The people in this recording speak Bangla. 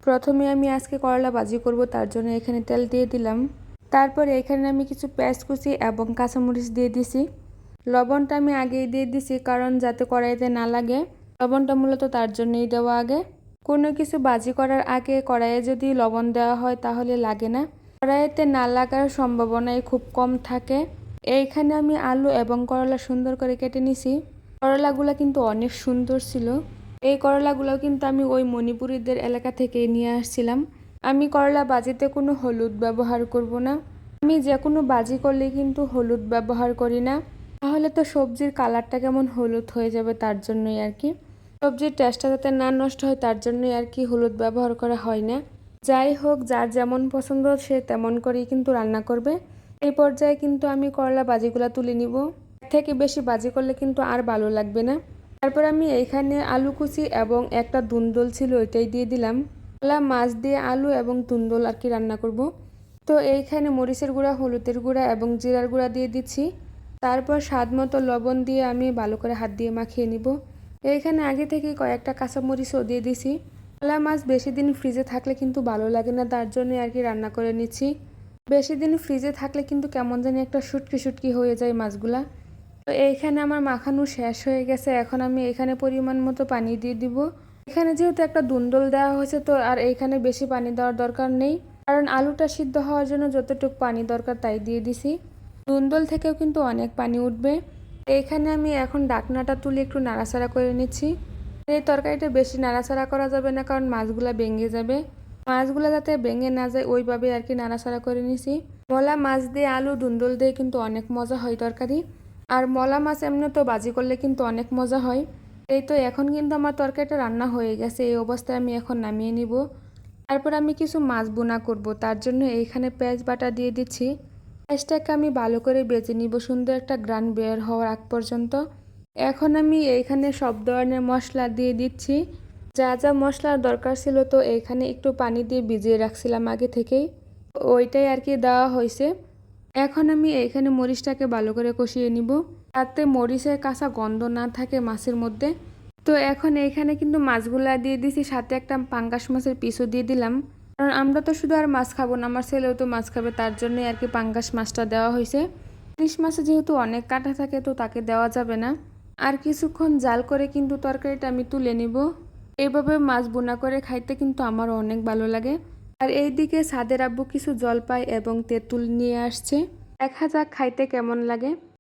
প্রথমে আমি আজকে করলা ভাজি করব, তার জন্য এখানে তেল দিয়ে দিলাম। তারপরে এখানে আমি কিছু পেঁয়াজ কুচি এবং কাঁচামরিচ দিয়ে দিছি। লবণটা আমি আগেই দিয়ে দিছি, কারণ যাতে কড়াইতে না লাগে। লবণটা মূলত তার জন্যই দেওয়া আগে। কোনো কিছু ভাজি করার আগে কড়াইয়ে যদি লবণ দেওয়া হয় তাহলে লাগে না। কড়াইতে না লাগার সম্ভাবনাই খুব কম থাকে। এইখানে আমি আলু এবং করলা সুন্দর করে কেটে নিছি। করলাগুলো কিন্তু অনেক সুন্দর ছিল। এই করলাগুলো কিন্তু আমি ওই মণিপুরীদের এলাকা থেকে নিয়ে আসছিলাম। আমি করলা ভাজিতে কোনো হলুদ ব্যবহার করব না। আমি যে কোনো ভাজি করলে কিন্তু হলুদ ব্যবহার করি না, তাহলে তো সবজির কালারটা কেমন হলুদ হয়ে যাবে, তার জন্যই আর কি। সবজির টেস্টটা যাতে না নষ্ট হয় তার জন্যই আর কি হলুদ ব্যবহার করা হয় না। যাই হোক, যার যেমন পছন্দ সে তেমন করেই কিন্তু রান্না করবে। এই পর্যায়ে কিন্তু আমি করলা ভাজিগুলা তুলে নিব। এর থেকে বেশি ভাজি করলে কিন্তু আর ভালো লাগবে না। তারপর আমি এইখানে আলু কুচি এবং একটা দুন্দল ছিল ওইটাই দিয়ে দিলাম। করলা মাছ দিয়ে আলু এবং দুন্দল আর কি রান্না করব। তো এইখানে মরিচের গুঁড়া, হলুদের গুঁড়া এবং জিরার গুঁড়া দিয়ে দিচ্ছি। তারপর স্বাদ মতো লবণ দিয়ে আমি ভালো করে হাত দিয়ে মাখিয়ে নিব। এইখানে আগে থেকে কয়েকটা কাঁচামরিচও দিয়ে দিছি। করলা মাছ বেশি দিন ফ্রিজে থাকলে কিন্তু ভালো লাগে না, তার জন্য আর কি রান্না করে নিচ্ছি। বেশি দিন ফ্রিজে থাকলে কিন্তু কেমন জানি একটা শুটকি শুটকি হয়ে যায় মাছগুলা। তো এইখানে আমার মাখানো শেষ হয়ে গেছে। এখন আমি এখানে পরিমাণ মতো পানি দিয়ে দিব। এখানে যেহেতু একটা দুন্দল দেওয়া হয়েছে, তো আর এইখানে বেশি পানি দেওয়ার দরকার নেই, কারণ আলুটা সিদ্ধ হওয়ার জন্য যতটুকু পানি দরকার তাই দিয়ে দিছি। দুন্দল থেকেও কিন্তু অনেক পানি উঠবে। এইখানে আমি এখন ঢাকনাটা তুলে একটু নাড়াচাড়া করে নিচ্ছি। এই তরকারিটা বেশি নাড়াচাড়া করা যাবে না, কারণ মাছগুলা ভেঙে যাবে। মাছগুলা যাতে ভেঙে না যায় ওইভাবে আর কি নাড়াচাড়া করে নিছি। মলা মাছ দিয়ে আলু দুন্দল দিয়ে কিন্তু অনেক মজা হয় তরকারি। আর মলা মাছ এমনি তো ভাজি করলে কিন্তু অনেক মজা হয়। এই তো এখন কিন্তু আমার তরকারিটা রান্না হয়ে গেছে। এই অবস্থায় আমি এখন নামিয়ে নিব। তারপর আমি কিছু মাছ বোনা করব, তার জন্য এইখানে পেঁয়াজ বাটা দিয়ে দিচ্ছি। পেঁয়াজটাকে আমি ভালো করে বেজে নিব, সুন্দর একটা গ্রান বের হওয়ার আগ পর্যন্ত। এখন আমি এইখানে সব ধরনের মশলা দিয়ে দিচ্ছি। যা যা মশলার দরকার ছিল, তো এইখানে একটু পানি দিয়ে ভিজিয়ে রাখছিলাম আগে থেকেই, ওইটাই আর কি দেওয়া হয়েছে। এখন আমি এইখানে মরিচটাকে ভালো করে কষিয়ে নিব, যাতে মরিচের কাঁচা গন্ধ না থাকে মাছের মধ্যে। তো এখন এইখানে কিন্তু মাছগুলা দিয়ে দিছি, সাথে একটা পাঙ্গাস মাছের পিসও দিয়ে দিলাম। কারণ আমরা তো শুধু আর মাছ খাবো না, আমার ছেলেও তো মাছ খাবে, তার জন্যই আর কি পাঙ্গাস মাছটা দেওয়া হয়েছে। ইলিশ মাছে যেহেতু অনেক কাঁটা থাকে, তো তাকে দেওয়া যাবে না। আর কিছুক্ষণ জাল করে কিন্তু তরকারিটা আমি তুলে নিব। এইভাবে মাছ বোনা করে খাইতে কিন্তু আমারও অনেক ভালো লাগে। আর এইদিকে সাদের আব্বু কিছু জলপাই এবং তেঁতুল নিয়ে আসছে। দেখা যাক খাইতে কেমন লাগে।